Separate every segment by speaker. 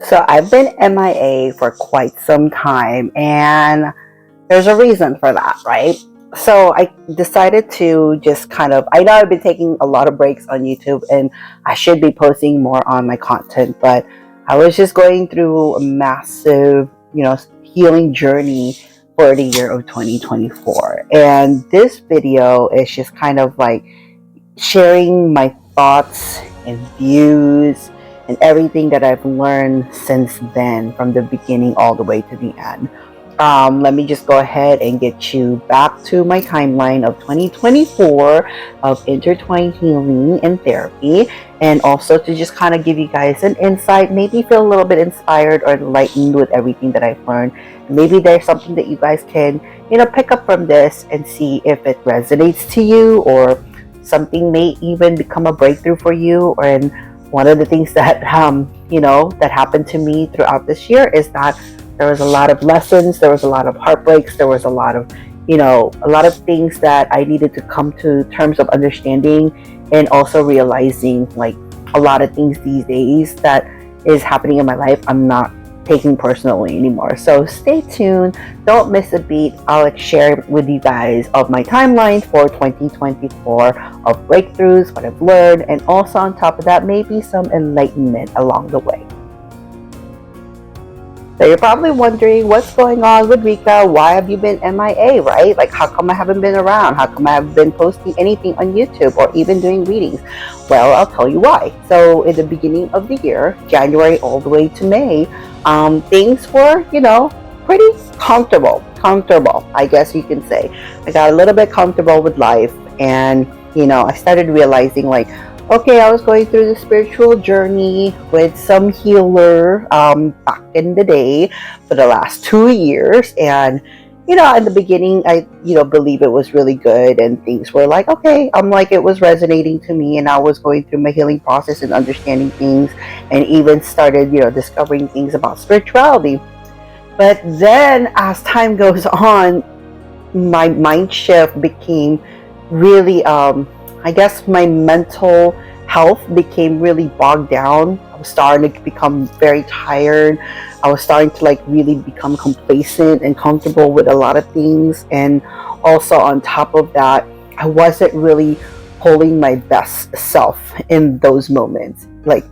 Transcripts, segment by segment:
Speaker 1: So I've been MIA for quite some time, and there's a reason for that, right? So I decided to just I know I've been taking a lot of breaks on YouTube and I should be posting more on my content, but I was just going through a massive, healing journey for the year of 2024. And this video is just kind of like sharing my thoughts and views and everything that I've learned since then, from the beginning all the way to the end. Let me just go ahead and get you back to my timeline of 2024 of intertwined healing and therapy, and also to just kind of give you guys an insight, maybe feel a little bit inspired or enlightened with everything that I've learned. Maybe there's something that you guys can, pick up from this and see if it resonates to you, or something may even become a breakthrough for you. And one of the things that that happened to me throughout this year is that there was a lot of lessons, there was a lot of heartbreaks, there was a lot of a lot of things that I needed to come to terms of understanding, and also realizing like a lot of things these days that is happening in my life I'm not taking personally anymore. So stay tuned, don't miss a beat. I'll share with you guys of my timeline for 2024 of breakthroughs, what I've learned, and also on top of that, maybe some enlightenment along the way. So you're probably wondering what's going on with Rika. Why have you been MIA, right? Like, how come I haven't been around? How come I haven't been posting anything on YouTube or even doing readings? Well, I'll tell you why. So in the beginning of the year, January all the way to May, things were, pretty comfortable, I guess you can say. I got a little bit comfortable with life, and, I started realizing like, okay, I was going through the spiritual journey with some healer back in the day for the last 2 years. And, in the beginning, I, believe it was really good, and things were like, okay, like it was resonating to me, and I was going through my healing process and understanding things, and even started, discovering things about spirituality. But then as time goes on, my mind shift became really, I guess my mental health became really bogged down. I was starting to become very tired. I was starting to like really become complacent and comfortable with a lot of things. And also on top of that, I wasn't really holding my best self in those moments. Like,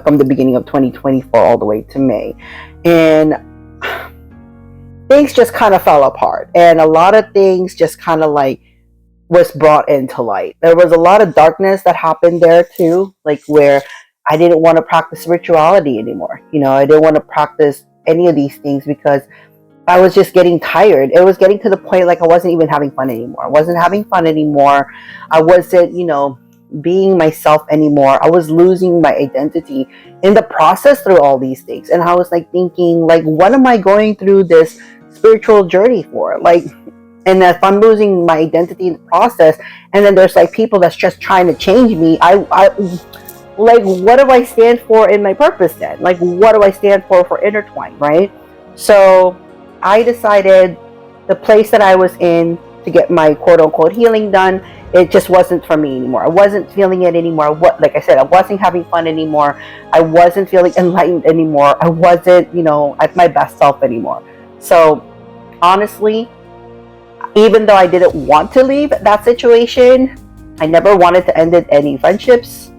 Speaker 1: from the beginning of 2024 all the way to May. And things just kind of fell apart. And a lot of things just kind of like was brought into light. There was a lot of darkness that happened there too, like where I didn't want to practice spirituality anymore. I didn't want to practice any of these things because I was just getting tired. It was getting to the point like I wasn't even having fun anymore. I wasn't having fun anymore. I wasn't, being myself anymore. I was losing my identity in the process through all these things. And I was like thinking, like, what am I going through this spiritual journey for? Like, and if I'm losing my identity in the process, and then there's like people that's just trying to change me, I like, what do I stand for in my purpose then? Like, what do I stand for intertwine, right? So I decided the place that I was in to get my quote unquote healing done, it just wasn't for me anymore. I wasn't feeling it anymore. Like I said, I wasn't having fun anymore. I wasn't feeling enlightened anymore. I wasn't, at my best self anymore. So honestly, even though I didn't want to leave that situation, I never wanted to end any friendships.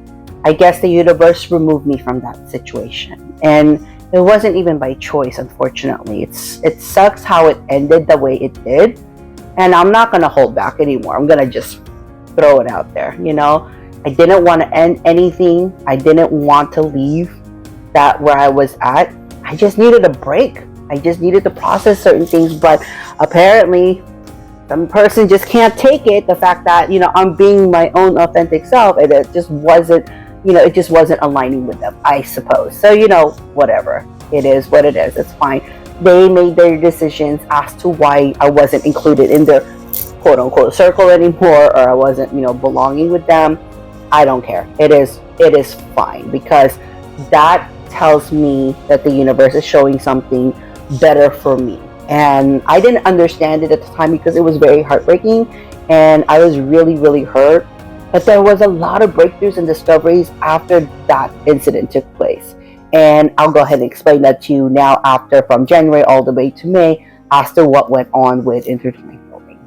Speaker 1: I guess the universe removed me from that situation. And it wasn't even by choice, unfortunately. It sucks how it ended the way it did. And I'm not going to hold back anymore. I'm going to just throw it out there, I didn't want to end anything. I didn't want to leave that where I was at. I just needed a break. I just needed to process certain things. But apparently, some person just can't take it, the fact that, I'm being my own authentic self, and it just wasn't, it just wasn't aligning with them, I suppose. So, whatever. It is what it is. It's fine. They made their decisions as to why I wasn't included in their quote unquote circle anymore, or I wasn't, belonging with them. I don't care. It is fine, because that tells me that the universe is showing something better for me. And I didn't understand it at the time because it was very heartbreaking, and I was really, really hurt. But there was a lot of breakthroughs and discoveries after that incident took place. And I'll go ahead and explain that to you now after from January all the way to May as to what went on with intertwined healing.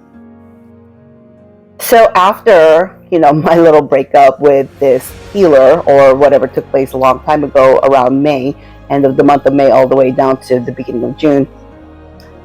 Speaker 1: So after, my little breakup with this healer or whatever took place a long time ago around May, end of the month of May all the way down to the beginning of June,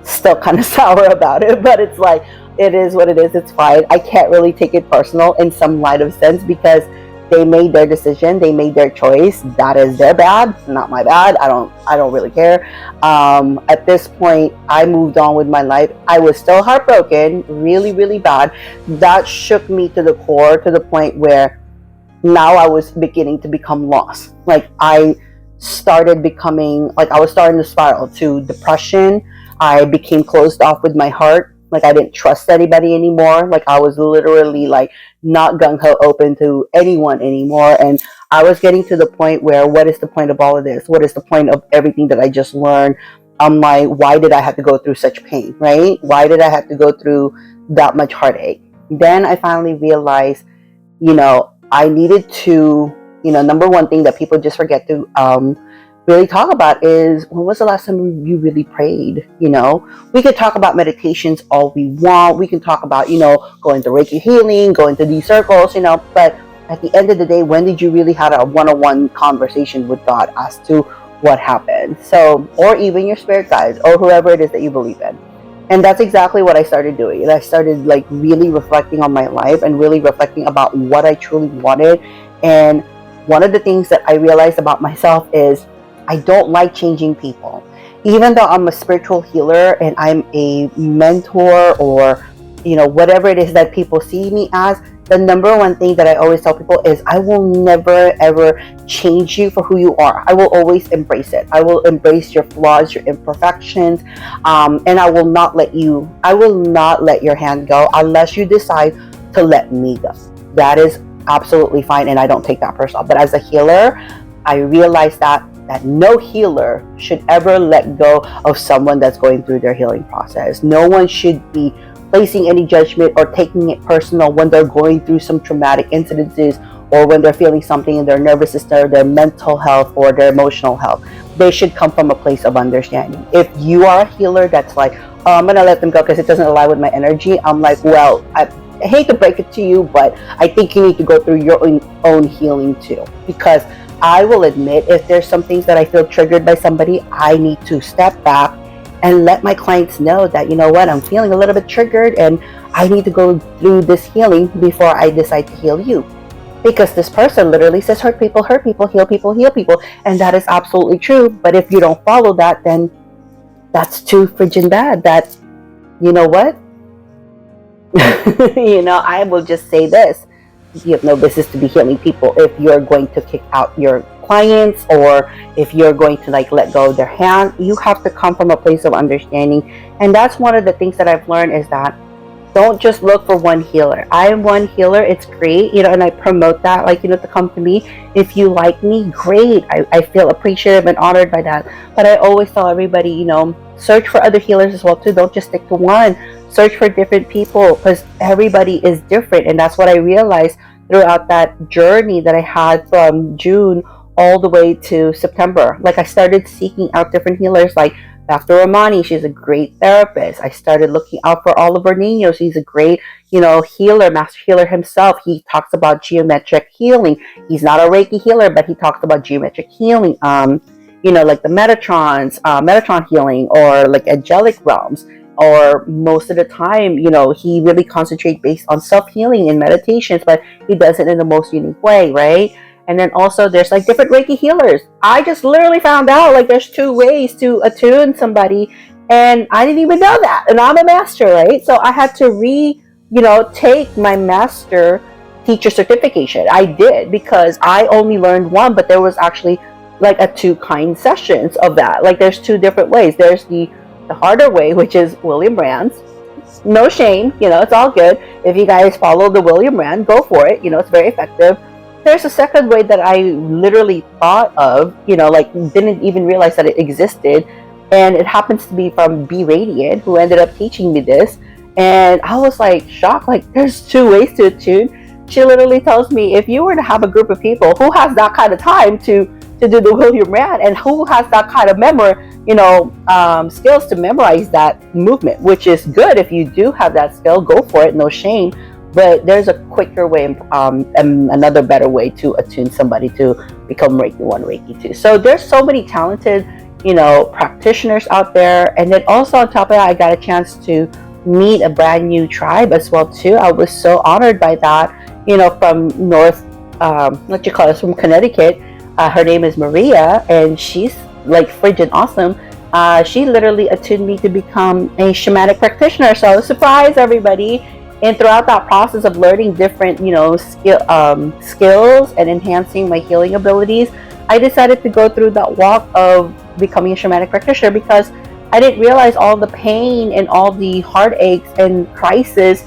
Speaker 1: still kind of sour about it, but it's like, it is what it is. It's fine. I can't really take it personal in some light of sense because they made their decision, they made their choice. That is their bad, not my bad. I don't really care. At this point, I moved on with my life. I was still heartbroken, really, really bad. That shook me to the core, to the point where now I was beginning to become lost. Like I started becoming, like I was starting to spiral to depression. I became closed off with my heart. Like I didn't trust anybody anymore. Like I was literally like not gung-ho open to anyone anymore. And I was getting to the point where, what is the point of all of this? What is the point of everything that I just learned? I'm like, why did I have to go through such pain, right? Why did I have to go through that much heartache? Then I finally realized, I needed to, number one thing that people just forget to really talk about is, when was the last time you really prayed? We could talk about meditations all we want. We can talk about, going to Reiki healing, going to these circles, but at the end of the day, when did you really have a one-on-one conversation with God as to what happened? So, or even your spirit guides or whoever it is that you believe in. And that's exactly what I started doing. And I started like really reflecting on my life and really reflecting about what I truly wanted. And one of the things that I realized about myself is I don't like changing people. Even though I'm a spiritual healer and I'm a mentor or, whatever it is that people see me as, the number one thing that I always tell people is I will never ever change you for who you are. I will always embrace it. I will embrace your flaws, your imperfections, and I will not let your hand go unless you decide to let me go. That is absolutely fine, and I don't take that personal. But as a healer, I realized that no healer should ever let go of someone that's going through their healing process. No one should be placing any judgment or taking it personal when they're going through some traumatic incidences or when they're feeling something in their nervous system, their mental health, or their emotional health. They should come from a place of understanding. If you are a healer that's like, oh, I'm going to let them go because it doesn't align with my energy, I'm like, well, I hate to break it to you, but I think you need to go through your own healing too. Because I will admit, if there's some things that I feel triggered by somebody, I need to step back and let my clients know that, I'm feeling a little bit triggered and I need to go through this healing before I decide to heal you. Because this person literally says hurt people, heal people, heal people. And that is absolutely true. But if you don't follow that, then that's too friggin' bad. That, you know what? I will just say this. You have no business to be healing people if you're going to kick out your clients or if you're going to let go of their hand. You have to come from a place of understanding. And that's one of the things that I've learned is that don't just look for one healer. I am one healer. It's great, and I promote that, to come to me. If you like me, great. I feel appreciative and honored by that. But I always tell everybody, search for other healers as well too. Don't just stick to one. Search for different people because everybody is different. And that's what I realized throughout that journey that I had from June all the way to September. Like I started seeking out different healers, like Dr. Romani. She's a great therapist. I started looking out for Oliver Niños. He's a great, healer, master healer himself. He talks about geometric healing. He's not a Reiki healer, but he talks about geometric healing. Like the Metatron healing or like angelic realms. Or most of the time, he really concentrates based on self-healing in meditations, but he does it in the most unique way, right? And then also there's different Reiki healers. I just literally found out there's 2 ways to attune somebody, and I didn't even know that. And I'm a master, right? So I had to take my master teacher certification. I did because I only learned one, but there was actually 2 kind sessions of that. There's 2 different ways. There's the harder way, which is William Rand's. No shame, it's all good. If you guys follow the William Rand, go for it. It's very effective. There's a second way that I literally thought of, didn't even realize that it existed. And it happens to be from B Radiant, who ended up teaching me this. And I was shocked, there's 2 ways to attune. She literally tells me, if you were to have a group of people who has that kind of time to to do the will of your man, and who has that kind of memory, skills to memorize that movement, which is good. If you do have that skill, go for it, no shame. But there's a quicker way, and another better way to attune somebody to become Reiki 1, Reiki 2. So there's so many talented, practitioners out there. And then also on top of that, I got a chance to meet a brand new tribe as well too. I was so honored by that, from from Connecticut. Her name is Maria, and she's like frigid awesome. She literally attuned me to become a shamanic practitioner. So surprise everybody. And throughout that process of learning different, skills and enhancing my healing abilities, I decided to go through that walk of becoming a shamanic practitioner, because I didn't realize all the pain and all the heartaches and crisis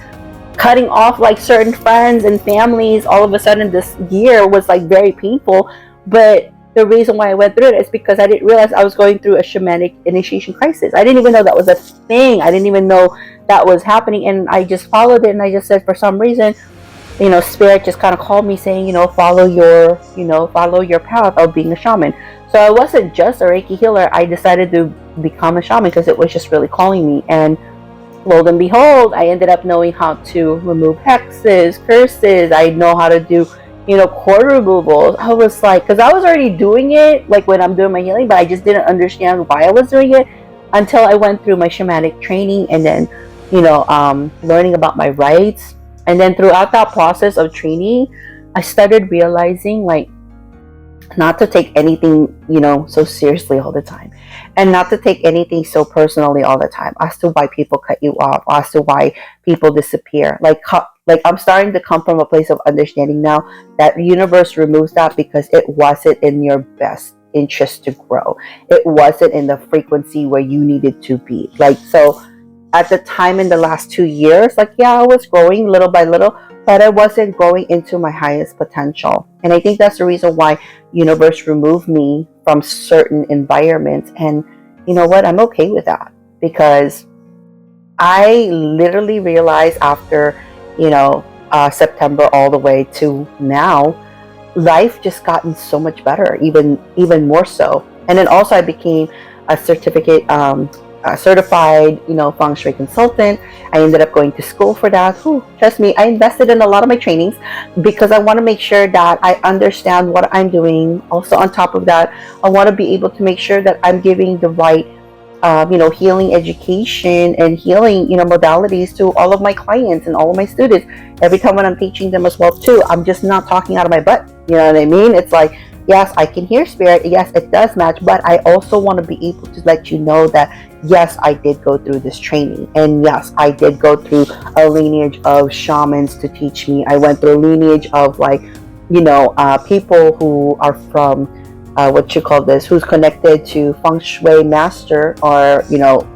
Speaker 1: cutting off like certain friends and families all of a sudden this year was like very painful. But the reason why I went through it is because I didn't realize I was going through a shamanic initiation crisis. I didn't even know that was a thing. I didn't even know that was happening, and I just followed it. And I just said, for some reason, spirit just kind of called me saying, follow your path of being a shaman. So I wasn't just a Reiki healer. I decided to become a shaman because it was just really calling me. And lo and behold, I ended up knowing how to remove hexes, curses. I know how to do cord removals. I was like, because I was already doing it like when I'm doing my healing, but I just didn't understand why I was doing it until I went through my shamanic training, and then learning about my rights. And then throughout that process of training, I started realizing like not to take anything so seriously all the time, and not to take anything so personally all the time, as to why people cut you off, as to why people disappear. Like I'm starting to come from a place of understanding now that the universe removes that because it wasn't in your best interest to grow. It wasn't in the frequency where you needed to be. Like, so at the time in the last 2 years, like, yeah, I was growing little by little, but I wasn't growing into my highest potential. And I think that's the reason why universe removed me from certain environments. And you know what? I'm okay with that, because I literally realized after, September all the way to now, life just gotten so much better, even more so. And then also I became a certified, feng shui consultant. I ended up going to school for that. Trust me, I invested in a lot of my trainings because I want to make sure that I understand what I'm doing. Also, on top of that, I want to be able to make sure that I'm giving the right, healing education and healing, modalities to all of my clients and all of my students. Every time when I'm teaching them as well too, I'm just not talking out of my butt. You know what I mean? It's like, yes, I can hear spirit. Yes, it does match, but I also want to be able to let you know that yes, I did go through this training, and yes, I did go through a lineage of shamans to teach me. I went through a lineage of people who are from who's connected to feng shui master or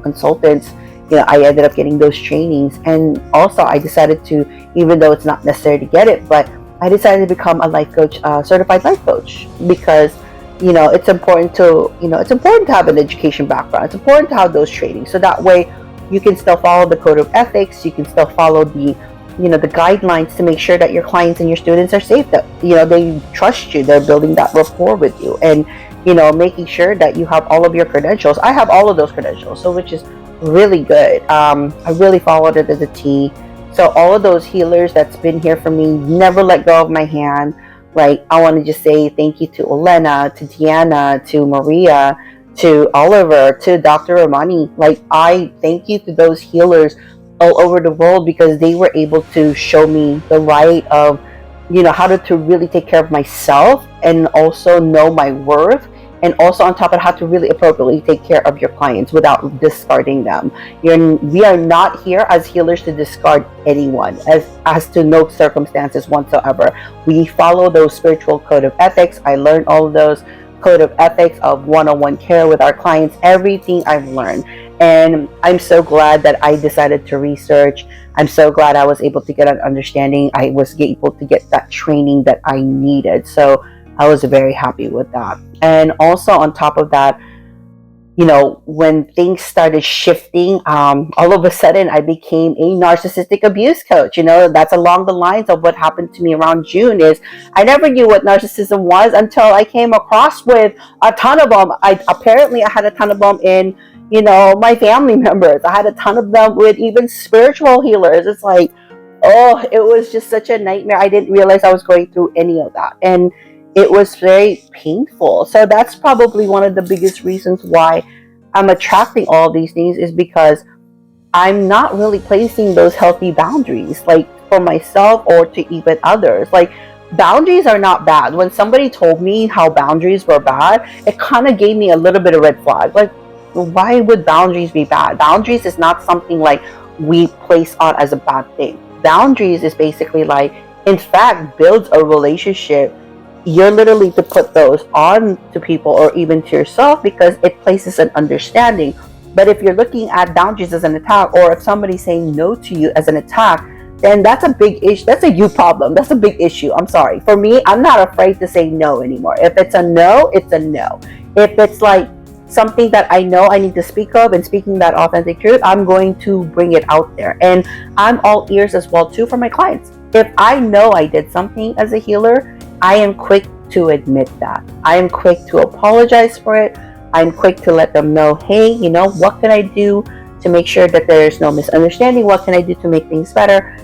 Speaker 1: consultants. I ended up getting those trainings, and also I decided to, even though it's not necessary to get it, but I decided to become a life coach, certified life coach, because it's important to have an education background. It's important to have those trainings, so that way you can still follow the code of ethics. You can still follow the guidelines to make sure that your clients and your students are safe, that they trust you, they're building that rapport with you, and making sure that you have all of your credentials. I have all of those credentials, so which is really good. I really followed it to the T. So all of those healers that's been here for me never let go of my hand. Like, I want to just say thank you to Elena, to Deanna, to Maria, to Oliver, to Dr. Romani. Like, I thank you to those healers all over the world, because they were able to show me the right of, how to really take care of myself, and also know my worth, and also on top of how to really appropriately take care of your clients without discarding them. We are not here as healers to discard anyone, as to no circumstances whatsoever. We follow those spiritual code of ethics. I learned all of those code of ethics of one-on-one care with our clients, everything I've learned. And I'm so glad that I decided to research. I'm so glad I was able to get an understanding. I was able to get that training that I needed. So I was very happy with that. And also on top of that, when things started shifting, all of a sudden I became a narcissistic abuse coach. That's along the lines of what happened to me around June. Is I never knew what narcissism was until I came across with a ton of them. I had a ton of them in, my family members. I had a ton of them with even spiritual healers. It's like, oh, it was just such a nightmare. I didn't realize I was going through any of that. And it was very painful. So that's probably one of the biggest reasons why I'm attracting all these things, is because I'm not really placing those healthy boundaries, like for myself or to even others. Like, boundaries are not bad. When somebody told me how boundaries were bad, it kind of gave me a little bit of red flag. Like, why would boundaries be bad? Boundaries is not something like we place on as a bad thing. Boundaries is basically like, in fact, builds a relationship. You're literally to put those on to people or even to yourself because it places an understanding. But if you're looking at boundaries as an attack, or if somebody's saying no to you as an attack, then that's a big issue. That's a you problem. That's a big issue. I'm sorry. For me, I'm not afraid to say no anymore. If it's a no, it's a no. If it's like something that I know I need to speak of and speaking that authentic truth, I'm going to bring it out there. And I'm all ears as well too for my clients. If I know I did something as a healer, I am quick to admit that. I am quick to apologize for it. I'm quick to let them know, hey, what can I do to make sure that there's no misunderstanding? What can I do to make things better?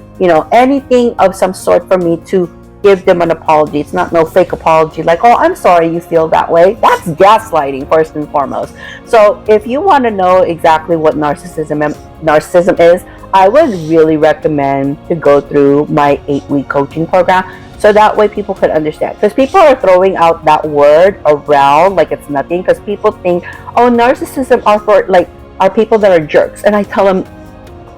Speaker 1: Anything of some sort for me to give them an apology. It's not no fake apology like, oh, I'm sorry you feel that way. That's gaslighting, first and foremost. So if you want to know exactly what narcissism is, I would really recommend to go through my 8-week coaching program. So that way people could understand. Because people are throwing out that word around like it's nothing. Because people think, oh, narcissism are people that are jerks. And I tell them,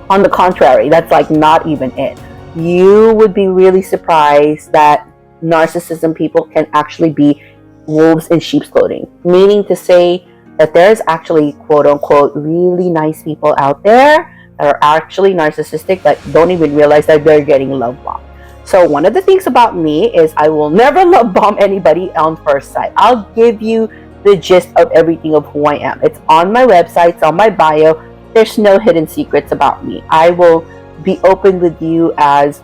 Speaker 1: on the contrary, that's like not even it. You would be really surprised that narcissism people can actually be wolves in sheep's clothing. Meaning to say that there's actually, quote unquote, really nice people out there that are actually narcissistic that don't even realize that they're getting love bombed. So one of the things about me is I will never love bomb anybody on first sight. I'll give you the gist of everything of who I am. It's on my website, it's on my bio. There's no hidden secrets about me. I will be open with you as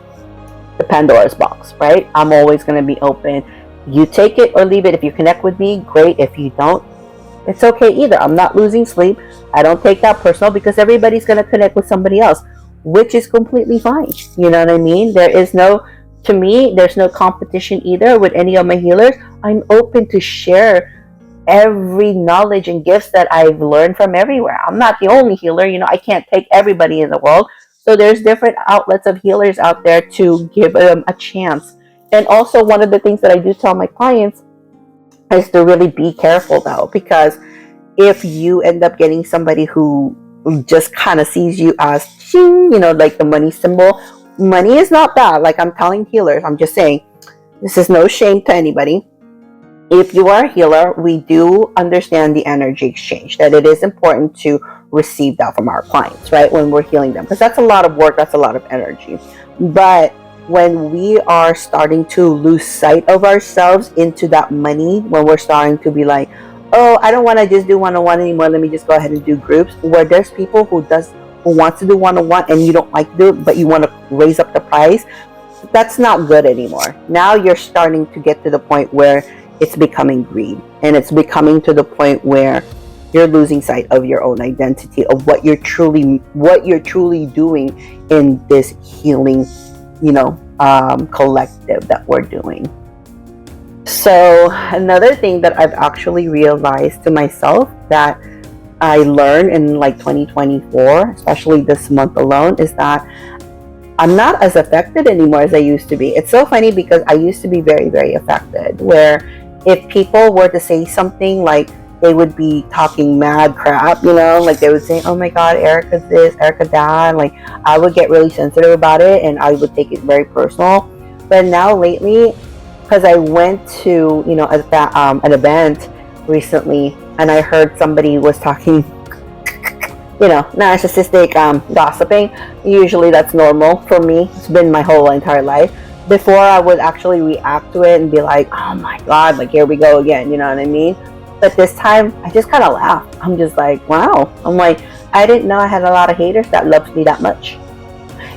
Speaker 1: the Pandora's box, right? I'm always going to be open. You take it or leave it. If you connect with me, great. If you don't, it's okay either. I'm not losing sleep. I don't take that personal because everybody's going to connect with somebody else, which is completely fine. You know what I mean? There's no competition either with any of my healers. I'm open to share every knowledge and gifts that I've learned from everywhere. I'm not the only healer. I can't take everybody in the world. So there's different outlets of healers out there to give them a chance. And also one of the things that I do tell my clients is to really be careful though, because if you end up getting somebody who just kind of sees you as, like the money symbol, money is not bad. Like I'm telling healers, I'm just saying, this is no shame to anybody. If you are a healer, we do understand the energy exchange, that it is important to receive that from our clients, right? When we're healing them, because that's a lot of work, that's a lot of energy. But when we are starting to lose sight of ourselves into that money, when we're starting to be like, oh, I don't want to just do one-on-one anymore, let me just go ahead and do groups, where there's people who wants to do one-on-one and you don't like to do it, but you want to raise up the price, that's not good anymore. Now you're starting to get to the point where it's becoming greed, and it's becoming to the point where you're losing sight of your own identity, of what you're truly doing in this healing, collective that we're doing. So another thing that I've actually realized to myself that I learned in like 2024, especially this month alone, is that I'm not as affected anymore as I used to be. It's so funny because I used to be very, very affected, where if people were to say something, like they would be talking mad crap, like they would say, oh my God, Erica's this, Erica that, like I would get really sensitive about it and I would take it very personal. But now lately, because I went to, an event recently and I heard somebody was talking, narcissistic gossiping. Usually that's normal for me. It's been my whole entire life. Before I would actually react to it and be like, oh my God, like here we go again, you know what I mean? But this time, I just kind of laughed. I'm just like, wow. I'm like, I didn't know I had a lot of haters that loved me that much.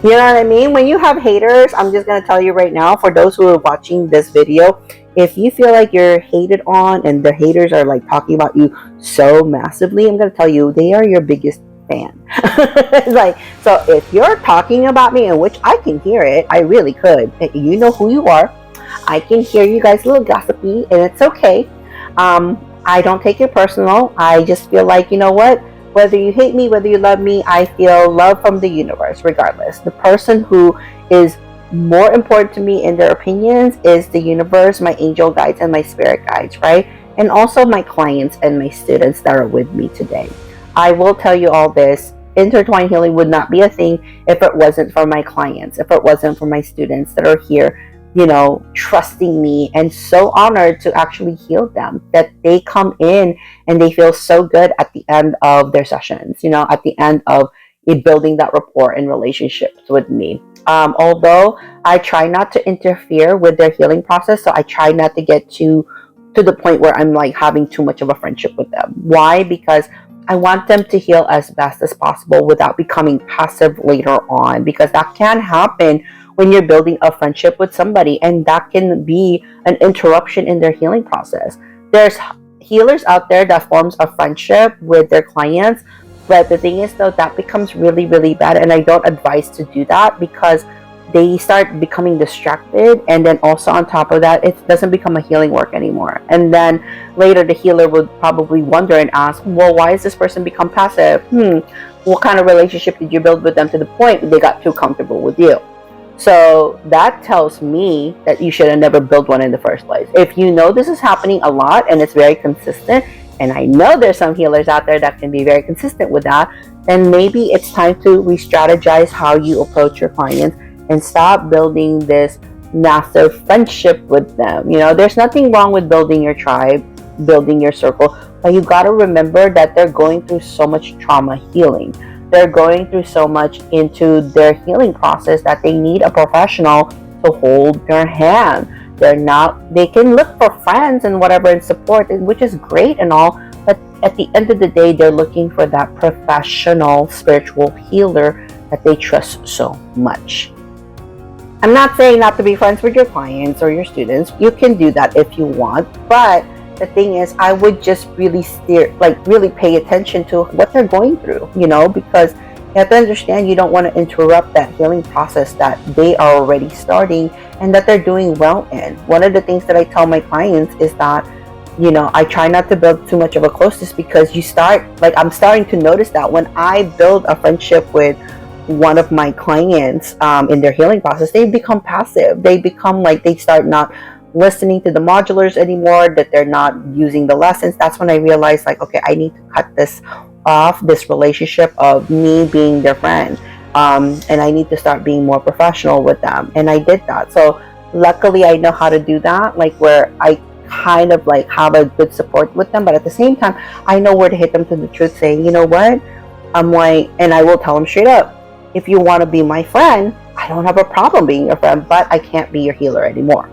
Speaker 1: You know what I mean? When you have haters, I'm just going to tell you right now, for those who are watching this video, if you feel like you're hated on and the haters are like talking about you so massively, I'm going to tell you, they are your biggest fan. Like, so if you're talking about me, in which I can hear it, I really could. You know who you are. I can hear you guys a little gossipy, and it's okay. I don't take it personal. I just feel like, you know what? Whether you hate me, whether you love me, I feel love from the universe, regardless. The person who is more important to me in their opinions is the universe, my angel guides, and my spirit guides, right? And also my clients and my students that are with me today. I will tell you all this. Intertwined healing would not be a thing if it wasn't for my clients, if it wasn't for my students that are here, you know, trusting me and so honored to actually heal them, that they come in and they feel so good at the end of their sessions, you know, at the end of building that rapport and relationships with me. Although I try not to interfere with their healing process, so I try not to get to the point where I'm like having too much of a friendship with them. Why? Because I want them to heal as best as possible without becoming passive later on, because that can happen when you're building a friendship with somebody, and that can be an interruption in their healing process. There's healers out there that forms a friendship with their clients, but the thing is though, that becomes really, really bad, and I don't advise to do that, because they start becoming distracted, and then also on top of that, it doesn't become a healing work anymore. And then later the healer would probably wonder and ask, well, why has this person become passive? What kind of relationship did you build with them to the point they got too comfortable with you? So that tells me that you should have never built one in the first place. If you know this is happening a lot and it's very consistent, and I know there's some healers out there that can be very consistent with that, then maybe it's time to re-strategize how you approach your clients and stop building this massive friendship with them. You know, there's nothing wrong with building your tribe, building your circle, but you got to remember that they're going through so much trauma healing. They're going through so much into their healing process that they need a professional to hold their hand. They can look for friends and whatever and support, which is great and all, but at the end of the day, they're looking for that professional spiritual healer that they trust so much. I'm not saying not to be friends with your clients or your students. You can do that if you want, but the thing is, I would just really really pay attention to what they're going through, you know, because you have to understand, you don't want to interrupt that healing process that they are already starting and that they're doing well in. One of the things that I tell my clients is that, you know, I try not to build too much of a closeness, because I'm starting to notice that when I build a friendship with one of my clients in their healing process, they become passive. They become like, they start not listening to the modulars anymore, that they're not using the lessons. That's when I realized, like, okay, I need to cut this off, this relationship of me being their friend, and I need to start being more professional with them. And I did that. So luckily I know how to do that, like where I kind of like have a good support with them, but at the same time I know where to hit them to the truth, saying, you know what, I'm like, and I will tell them straight up, if you want to be my friend, I don't have a problem being your friend, but I can't be your healer anymore.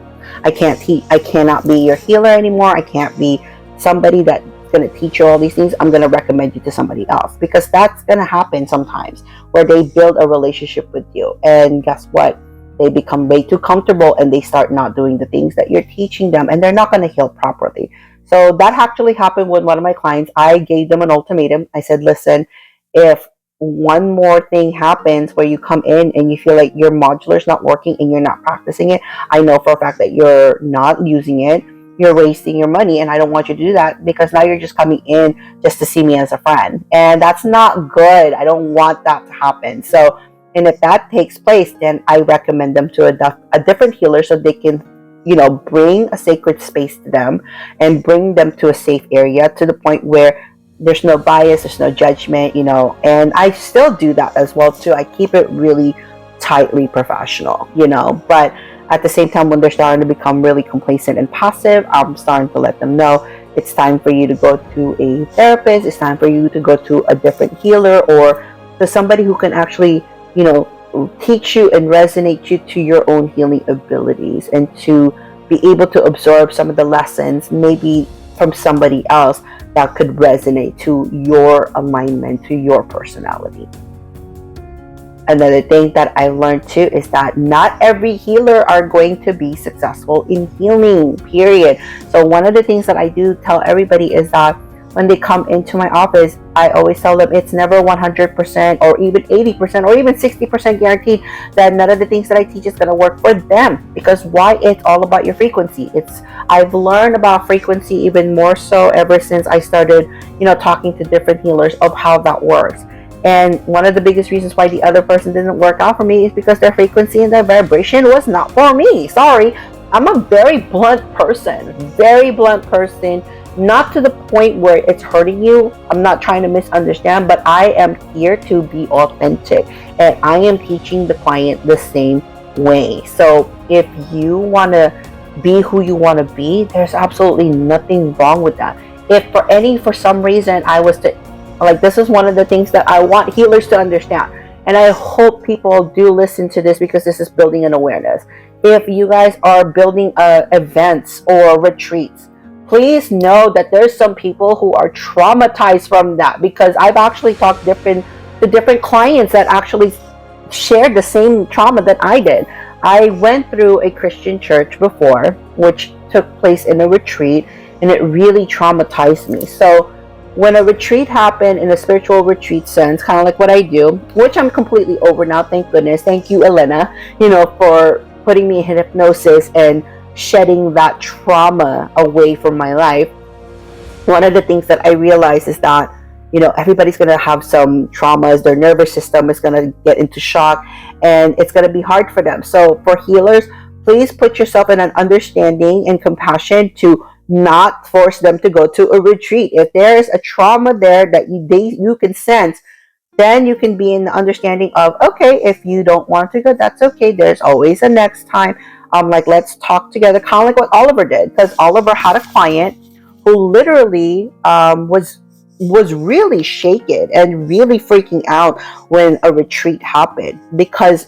Speaker 1: I cannot be your healer anymore. I can't be somebody that's going to teach you all these things. I'm going to recommend you to somebody else, because that's going to happen sometimes, where they build a relationship with you, and guess what? They become way too comfortable and they start not doing the things that you're teaching them, and they're not going to heal properly. So that actually happened with one of my clients. I gave them an ultimatum. I said, listen, if one more thing happens where you come in and you feel like your modular is not working and you're not practicing it, I know for a fact that you're not using it, you're wasting your money, and I don't want you to do that, because now you're just coming in just to see me as a friend, and that's not good. I don't want that to happen. So, and if that takes place, then I recommend them to a different healer, so they can, you know, bring a sacred space to them and bring them to a safe area, to the point where there's no bias, there's no judgment, you know. And I still do that as well too. I keep it really tightly professional, you know, but at the same time, when they're starting to become really complacent and passive, I'm starting to let them know it's time for you to go to a therapist, it's time for you to go to a different healer, or to somebody who can actually, you know, teach you and resonate you to your own healing abilities, and to be able to absorb some of the lessons, maybe from somebody else that could resonate to your alignment, to your personality. Another thing that I learned too is that not every healer are going to be successful in healing, period. So one of the things that I do tell everybody is that when they come into my office, I always tell them it's never 100% or even 80% or even 60% guaranteed that none of the things that I teach is going to work for them. Because why? It's all about your frequency. I've learned about frequency even more so ever since I started, talking to different healers of how that works. And one of the biggest reasons why the other person didn't work out for me is because their frequency and their vibration was not for me. Sorry. I'm a very blunt person. Very blunt person. Not to the point where it's hurting you. I'm not trying to misunderstand, but I am here to be authentic. And I am teaching the client the same way. So if you want to be who you want to be, there's absolutely nothing wrong with that. If for some reason I was to, like, this is one of the things that I want healers to understand. And I hope people do listen to this because this is building an awareness. If you guys are building events or retreats, please know that there's some people who are traumatized from that, because I've actually talked to different clients that actually shared the same trauma that I did. I went through a Christian church before, which took place in a retreat, and it really traumatized me. So when a retreat happened in a spiritual retreat sense, kind of like what I do, which I'm completely over now, thank goodness. Thank you, Elena, for putting me in hypnosis and shedding that trauma away from my life. One of the things that I realized is that, everybody's going to have some traumas. Their nervous system is going to get into shock, and it's going to be hard for them. So for healers, please put yourself in an understanding and compassion to not force them to go to a retreat. If there is a trauma there that you can sense, then you can be in the understanding of, okay, if you don't want to go, that's okay. There's always a next time. Let's talk together, kind of like what Oliver did, because Oliver had a client who literally was really shaken and really freaking out when a retreat happened, because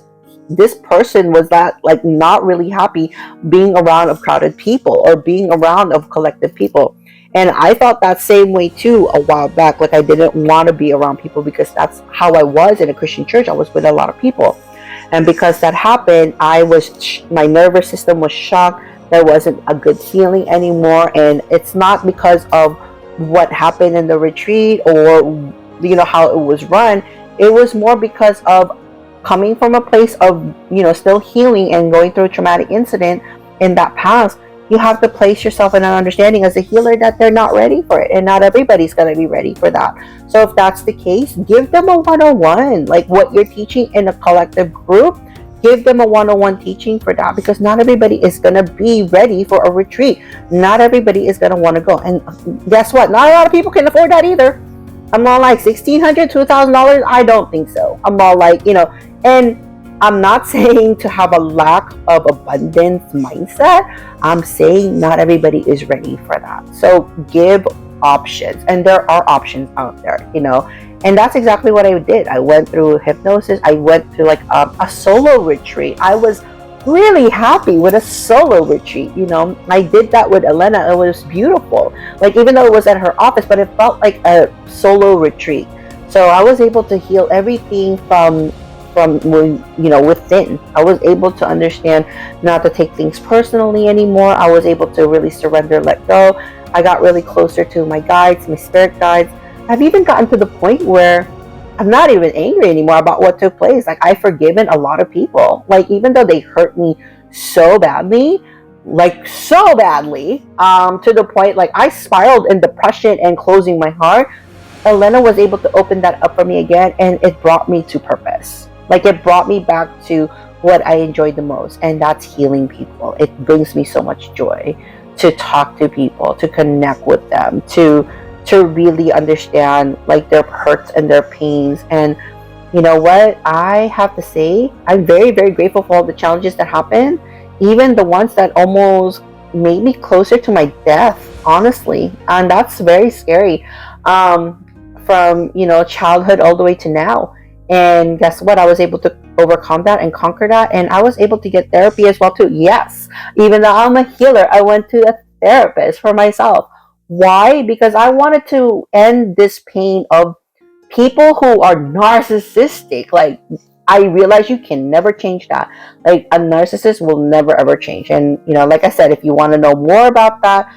Speaker 1: this person was not really happy being around of crowded people or being around of collective people. And I felt that same way too a while back. Like, I didn't want to be around people because that's how I was in a Christian church. I was with a lot of people. And because that happened, my nervous system was shocked. There wasn't a good feeling anymore. And it's not because of what happened in the retreat or, how it was run. It was more because of coming from a place of, still healing and going through a traumatic incident in that past. You have to place yourself in an understanding as a healer that they're not ready for it, and not everybody's going to be ready for that. So if that's the case, give them a one-on-one, like what you're teaching in a collective group. Give them a one-on-one teaching for that, because not everybody is going to be ready for a retreat. Not everybody is going to want to go. And guess what? Not a lot of people can afford that either. I'm not like $1,600, $2,000. I don't think so. I'm all like, and I'm not saying to have a lack of abundance mindset. I'm saying not everybody is ready for that. So give options, and there are options out there, and that's exactly what I did. I went through hypnosis. I went to a solo retreat. I was really happy with a solo retreat. I did that with Elena. It was beautiful. Like, even though it was at her office, but it felt like a solo retreat. So I was able to heal everything from within. I was able to understand not to take things personally anymore. I was able to really surrender, let go. I got really closer to my guides, my spirit guides. I've even gotten to the point where I'm not even angry anymore about what took place. Like, I've forgiven a lot of people. Like, even though they hurt me so badly, to the point, like, I spiraled in depression and closing my heart. Elena was able to open that up for me again, and it brought me to purpose. Like, it brought me back to what I enjoyed the most, and that's healing people. It brings me so much joy to talk to people, to connect with them, to really understand like their hurts and their pains. And you know what? I have to say, I'm very, very grateful for all the challenges that happened, even the ones that almost made me closer to my death, honestly. And that's very scary. From childhood all the way to now. And guess what? I was able to overcome that and conquer that. And I was able to get therapy as well too. Yes, even though I'm a healer, I went to a therapist for myself. Why? Because I wanted to end this pain of people who are narcissistic. Like, I realize you can never change that. Like, a narcissist will never ever change. And like I said, if you want to know more about that,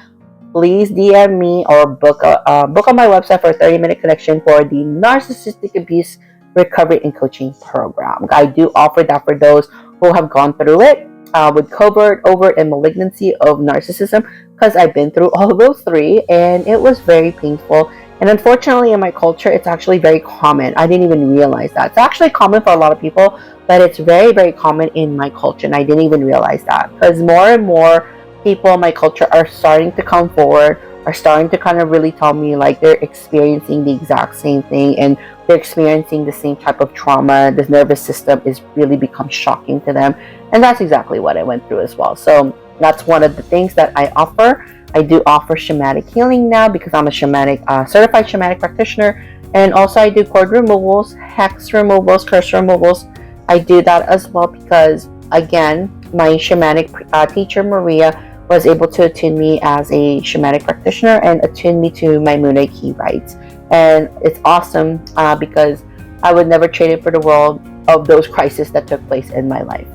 Speaker 1: please DM me or book on my website for a 30-minute connection for the narcissistic abuse recovery and coaching program. I do offer that for those who have gone through it, with covert, overt, and malignancy of narcissism, because I've been through all those three and it was very painful. And unfortunately, in my culture, it's actually very common. I didn't even realize that. It's actually common for a lot of people, but it's very, very common in my culture. And I didn't even realize that, because more and more people in my culture are starting to come forward, are starting to kind of really tell me like they're experiencing the exact same thing, and they're experiencing the same type of trauma. The nervous system is really become shocking to them. And that's exactly what I went through as well. So that's one of the things that I offer. I do offer shamanic healing now because I'm a certified shamanic practitioner. And also I do cord removals, hex removals, curse removals. I do that as well because, again, my shamanic teacher, Maria, was able to attune me as a shamanic practitioner and attune me to my Moon key rights. And it's awesome because I would never trade it for the world of those crises that took place in my life.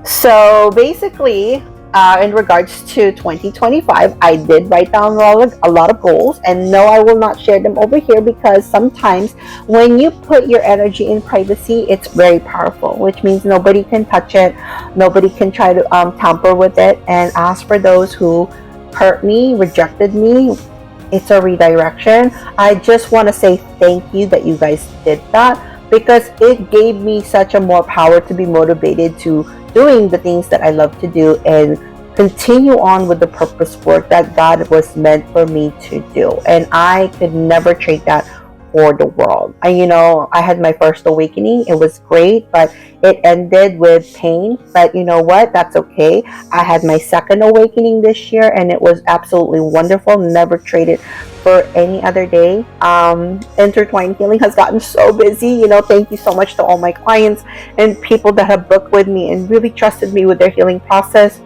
Speaker 1: So basically, in regards to 2025, I did write down a lot of goals, and no, I will not share them over here because sometimes when you put your energy in privacy, it's very powerful, which means nobody can touch it, nobody can try to tamper with it. And as for those who hurt me, rejected me, it's a redirection. I just want to say thank you that you guys did that, because it gave me such a more power to be motivated to doing the things that I love to do and continue on with the purpose work that God was meant for me to do. And I could never trade that for the world. I had my first awakening. It was great, but it ended with pain. But you know what? That's okay. I had my second awakening this year, and it was absolutely wonderful. Never traded for any other day. Intertwined Healing has gotten so busy. Thank you so much to all my clients and people that have booked with me and really trusted me with their healing process,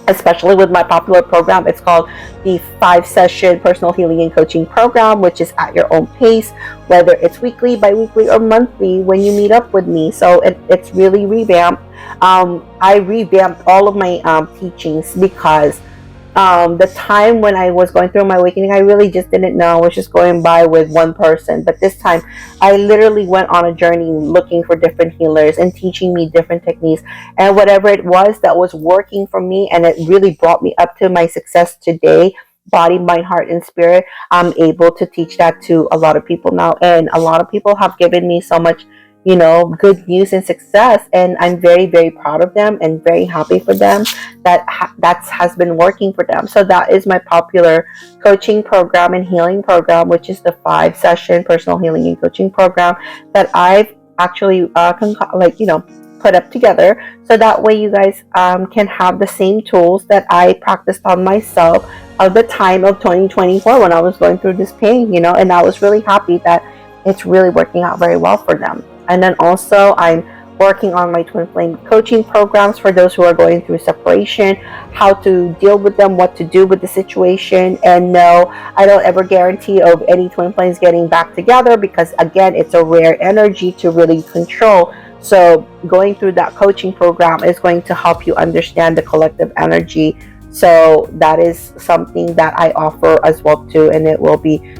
Speaker 1: especially with my popular program. It's called the 5-session personal healing and coaching program, which is at your own pace, whether it's weekly, bi-weekly, or monthly when you meet up with me. So it's really revamped. I revamped all of my teachings because the time when I was going through my awakening, I really just didn't know. I was just going by with one person. But this time, I literally went on a journey looking for different healers and teaching me different techniques. And whatever it was that was working for me, and it really brought me up to my success today, body, mind, heart, and spirit, I'm able to teach that to a lot of people now. And a lot of people have given me so much good news and success, and I'm very, very proud of them and very happy for them that has been working for them. So that is my popular coaching program and healing program, which is the 5-session personal healing and coaching program that I've actually put up together, so that way you guys can have the same tools that I practiced on myself at the time of 2024 when I was going through this pain, and I was really happy that it's really working out very well for them. And then also I'm working on my twin flame coaching programs for those who are going through separation, how to deal with them, what to do with the situation. And no, I don't ever guarantee of any twin flames getting back together, because again, it's a rare energy to really control. So going through that coaching program is going to help you understand the collective energy. So that is something that I offer as well too, and it will be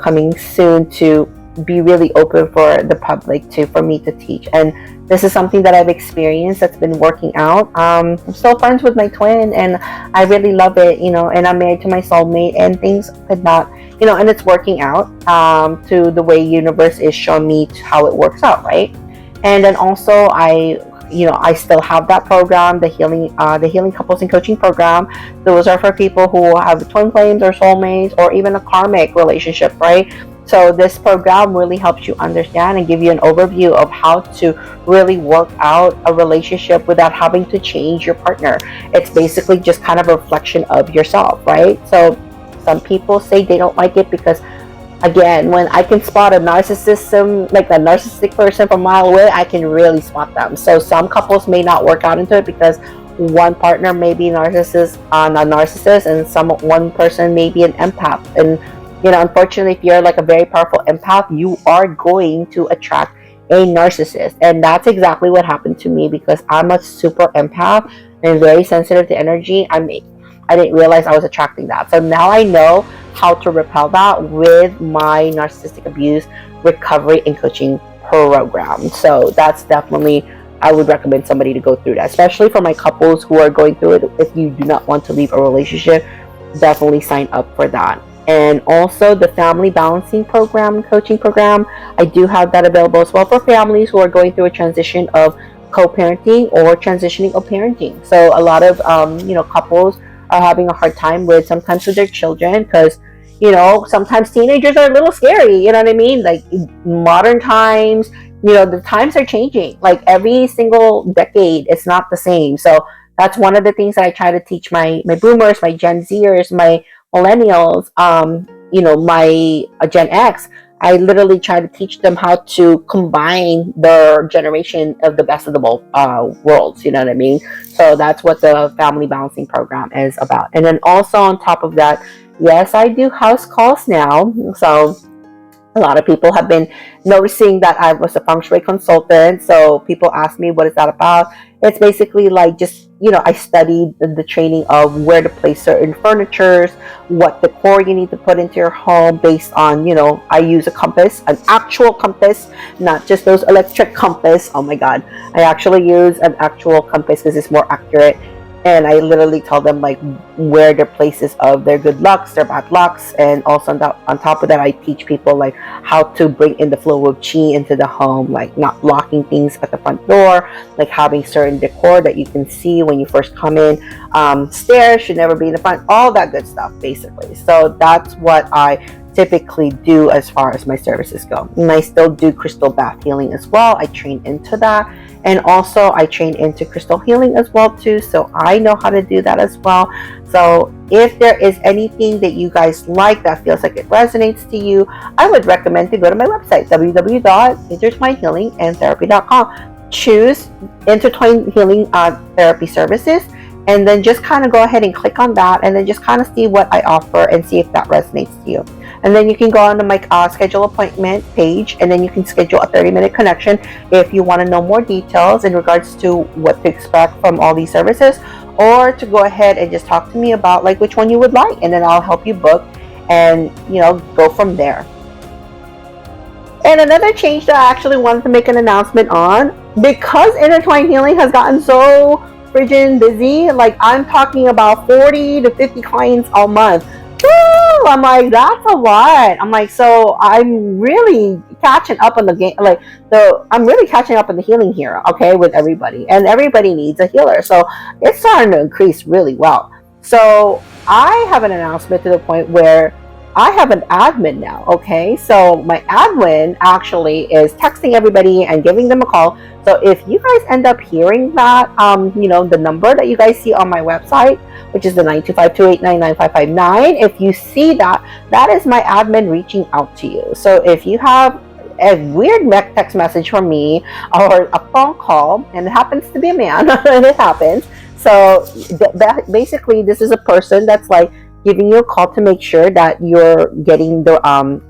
Speaker 1: coming soon to be really open for the public for me to teach. And this is something that I've experienced that's been working out. I'm still friends with my twin, and I really love it, and I'm married to my soulmate, and things could not, and it's working out to the way universe is showing me how it works out, right? And then also I still have that program, the healing couples and coaching program. Those are for people who have twin flames or soulmates or even a karmic relationship, right? So this program really helps you understand and give you an overview of how to really work out a relationship without having to change your partner. It's basically just kind of a reflection of yourself, right? So some people say they don't like it because, again, when I can spot a narcissistic person from a mile away, I can really spot them. So some couples may not work out into it because one partner may be narcissist, a narcissist, and one person may be an empath. And unfortunately, if you're like a very powerful empath, you are going to attract a narcissist. And that's exactly what happened to me, because I'm a super empath and very sensitive to energy. I didn't realize I was attracting that. So now I know how to repel that with my narcissistic abuse recovery and coaching program. So that's definitely, I would recommend somebody to go through that, especially for my couples who are going through it. If you do not want to leave a relationship, definitely sign up for that. And also the family balancing program, coaching program, I do have that available as well for families who are going through a transition of co-parenting or transitioning of parenting. So a lot of couples are having a hard time sometimes with their children, because sometimes teenagers are a little scary, you know what I mean? Like modern times, the times are changing. Like every single decade, it's not the same. So that's one of the things that I try to teach my boomers, my Gen Zers, my millennials, my Gen X. I literally try to teach them how to combine their generation of the best of the both worlds, you know what I mean? So that's what the family balancing program is about. And then also on top of that, yes, I do house calls now. So a lot of people have been noticing that I was a feng shui consultant. So people ask me, what is that about? It's basically like just, I studied the training of where to place certain furnitures, what decor you need to put into your home based on, I use a compass, an actual compass, not just those electric compass. Oh my God. I actually use an actual compass because it's more accurate. And I literally tell them like where their places of their good lucks, their bad lucks. And also on top of that, I teach people like how to bring in the flow of chi into the home, like not locking things at the front door, like having certain decor that you can see when you first come in. Stairs should never be in the front, all that good stuff basically. So that's what I typically do as far as my services go. And I still do crystal bath healing as well. I train into that. And also I train into crystal healing as well too. So I know how to do that as well. So if there is anything that you guys like that feels like it resonates to you, I would recommend to go to my website, www.intertwinehealingandtherapy.com. Choose Intertwine Healing Therapy Services, and then just kind of go ahead and click on that, and then just kind of see what I offer and see if that resonates to you. And then you can go on to my schedule appointment page, and then you can schedule a 30-minute connection if you want to know more details in regards to what to expect from all these services, or to go ahead and just talk to me about like which one you would like, and then I'll help you book and go from there. And another change that I actually wanted to make an announcement on, because Intertwine Healing has gotten so freaking busy, like I'm talking about 40 to 50 clients a month. Woo! I'm like, that's a lot. I'm like, so I'm really catching up on the game. I'm really catching up on the healing here, okay, with everybody. And everybody needs a healer. So it's starting to increase really well. So I have an announcement to the point where I have an admin now, okay? So my admin actually is texting everybody and giving them a call. So if you guys end up hearing that, the number that you guys see on my website, which is the 925-289-9559, if you see that, that is my admin reaching out to you. So if you have a weird text message from me or a phone call, and it happens to be a man, and it happens. So basically, this is a person that's like giving you a call to make sure that you're getting the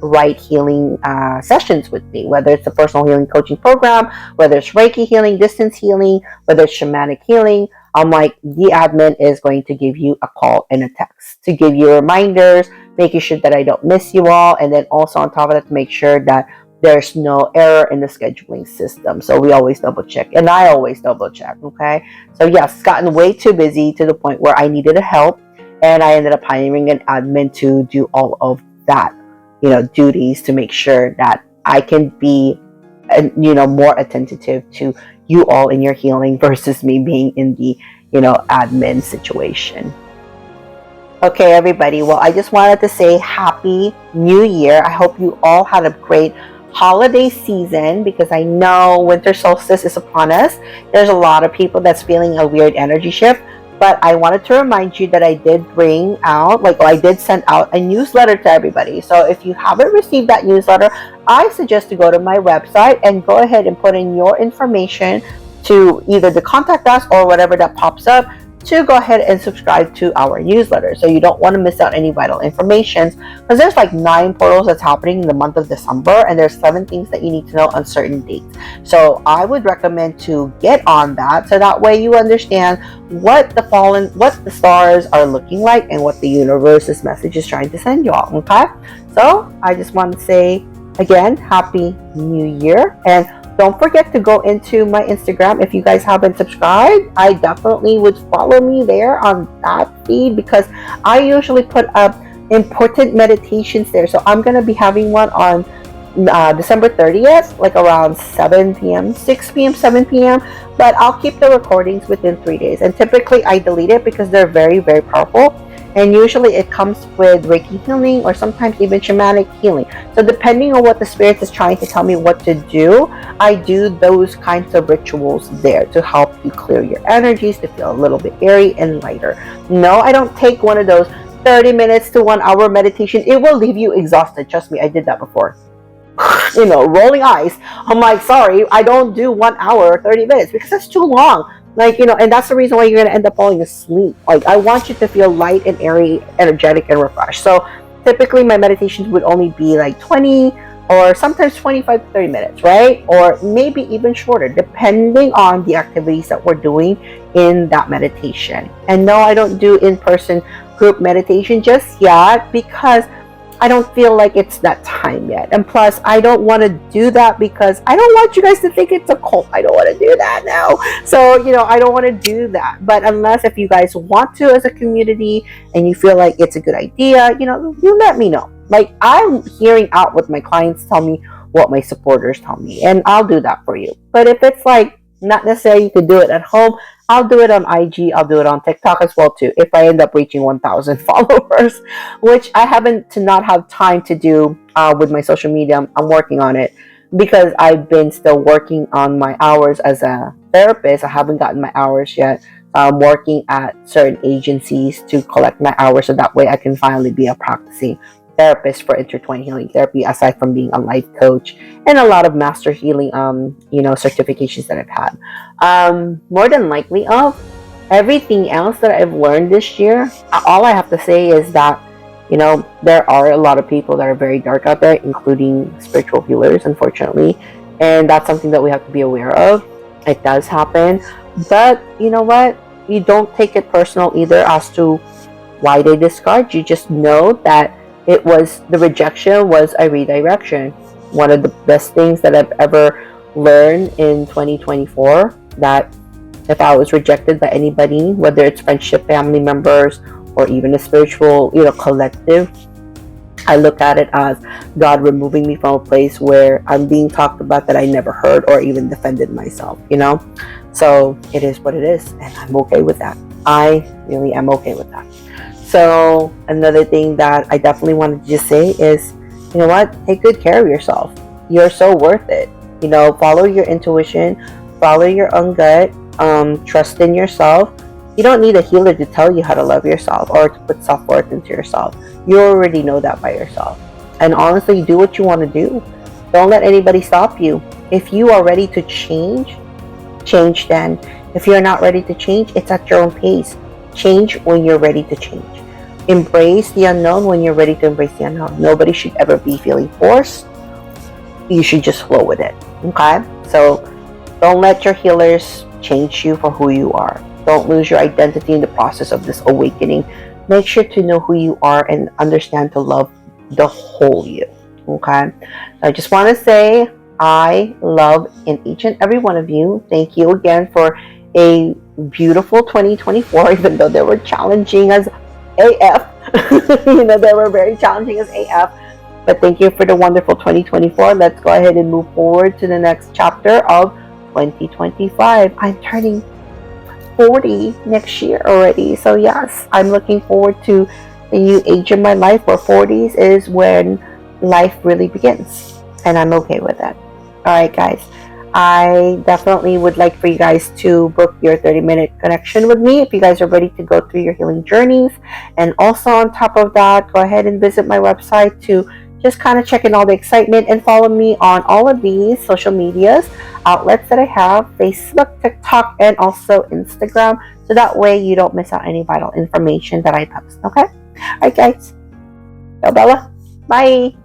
Speaker 1: right healing sessions with me, whether it's a personal healing coaching program, whether it's Reiki healing, distance healing, whether it's shamanic healing. I'm like, the admin is going to give you a call and a text to give you reminders, making sure that I don't miss you all, and then also on top of that, to make sure that there's no error in the scheduling system. So we always double check, and I always double check, okay? So yes, it's gotten way too busy to the point where I needed help. And I ended up hiring an admin to do all of that, duties to make sure that I can be, more attentive to you all in your healing versus me being in the, admin situation. Okay, everybody. Well, I just wanted to say Happy New Year. I hope you all had a great holiday season, because I know winter solstice is upon us. There's a lot of people that's feeling a weird energy shift. But I wanted to remind you that I did I did send out a newsletter to everybody. So if you haven't received that newsletter, I suggest to go to my website and go ahead and put in your information to either the contact us or whatever that pops up to go ahead and subscribe to our newsletter so you don't want to miss out any vital information, because there's like 9 portals that's happening in the month of December, and there's 7 things that you need to know on certain dates. So I would recommend to get on that, so that way you understand what the stars are looking like and what the universe's message is trying to send you all. Okay, so I just want to say again, happy new year, and don't forget to go into my Instagram. If you guys haven't subscribed, I definitely would follow me there on that feed, because I usually put up important meditations there. So I'm going to be having one on December 30th, like around 7 p.m., 6 p.m., 7 p.m. But I'll keep the recordings within 3 days. And typically I delete it because they're very, very powerful. And usually it comes with Reiki healing or sometimes even shamanic healing. So depending on what the spirit is trying to tell me what to do, I do those kinds of rituals there to help you clear your energies, to feel a little bit airy and lighter. No, I don't take one of those 30 minutes to 1 hour meditation. It will leave you exhausted. Trust me, I did that before. Rolling eyes. I'm like, sorry, I don't do 1 hour or 30 minutes because that's too long. And that's the reason why you're going to end up falling asleep. Like, I want you to feel light and airy, energetic and refreshed. So typically my meditations would only be like 20 or sometimes 25 to 30 minutes, right? Or maybe even shorter, depending on the activities that we're doing in that meditation. And no, I don't do in-person group meditation just yet, because I don't feel like it's that time yet. And plus, I don't want to do that because I don't want you guys to think it's a cult. I don't want to do that now. So, I don't want to do that. But unless if you guys want to as a community and you feel like it's a good idea, you let me know. Like, I'm hearing out what my clients tell me, what my supporters tell me, and I'll do that for you. But if it's like not necessarily you could do it at home, I'll do it on IG, I'll do it on TikTok as well too, if I end up reaching 1,000 followers, which I haven't to not have time to do with my social media. I'm working on it because I've been still working on my hours as a therapist. I haven't gotten my hours yet. I'm working at certain agencies to collect my hours so that way I can finally be a practicing therapist for intertwined healing therapy, aside from being a life coach and a lot of master healing certifications that I've had. More than likely of everything else that I've learned this year, all I have to say is that there are a lot of people that are very dark out there, including spiritual healers, unfortunately, and that's something that we have to be aware of. It does happen, but you know what, you don't take it personal either as to why they discard you. Just know that the rejection was a redirection. One of the best things that I've ever learned in 2024, that if I was rejected by anybody, whether it's friendship, family members, or even a spiritual, collective, I look at it as God removing me from a place where I'm being talked about that I never heard or even defended myself, So it is what it is, and I'm okay with that. I really am okay with that. So another thing that I definitely wanted to just say is, you know what? Take good care of yourself. You're so worth it. Follow your intuition, follow your own gut, trust in yourself. You don't need a healer to tell you how to love yourself or to put self-worth into yourself. You already know that by yourself. And honestly, do what you want to do. Don't let anybody stop you. If you are ready to change then. If you're not ready to change, it's at your own pace. Change when you're ready to change. Embrace the unknown when you're ready to embrace the unknown. Nobody should ever be feeling forced. You should just flow with it. Okay? So don't let your healers change you for who you are. Don't lose your identity in the process of this awakening. Make sure to know who you are and understand to love the whole you. Okay? I just want to say I love in each and every one of you. Thank you again for a beautiful 2024, even though they were challenging as AF. They were very challenging as AF. But thank you for the wonderful 2024. Let's go ahead and move forward to the next chapter of 2025. I'm turning 40 next year already. So yes, I'm looking forward to the new age of my life, where 40s is when life really begins. And I'm okay with that. Alright guys, I definitely would like for you guys to book your 30-minute connection with me if you guys are ready to go through your healing journeys. And also on top of that, go ahead and visit my website to just kind of check in all the excitement and follow me on all of these social medias outlets that I have: Facebook, TikTok, and also Instagram. So that way you don't miss out any vital information that I post. Okay? All right, guys. Bella. Bye.